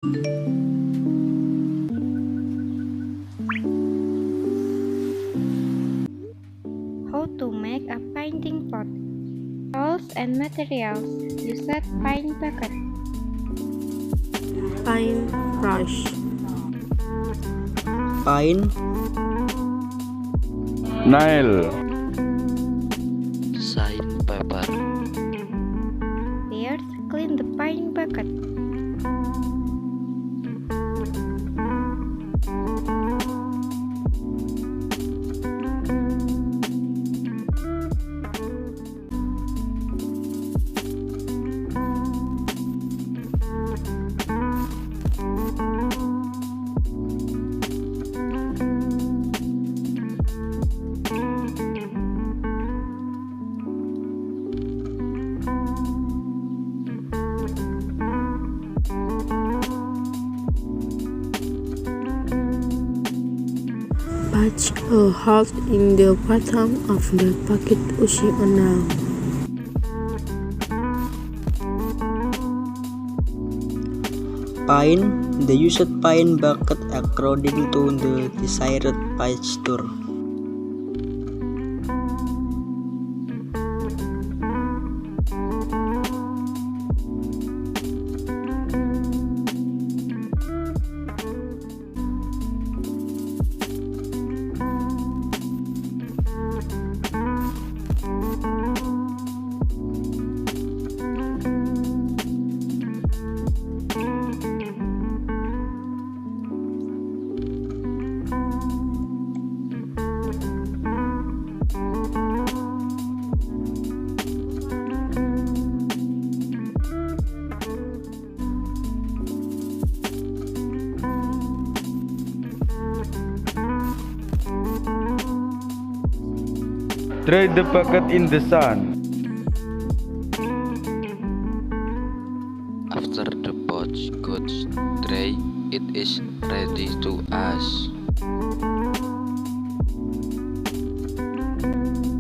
How to make a painting pot. Tools and materials. Use a paint bucket. Paint brush, Paint, nail, sandpaper, First, clean the paint bucket. punch a hole in the bottom of the bucket using a nail. paint the used paint bucket according to the desired texture. dry the bucket in the sun. after the pot gets dry, it is ready to ash.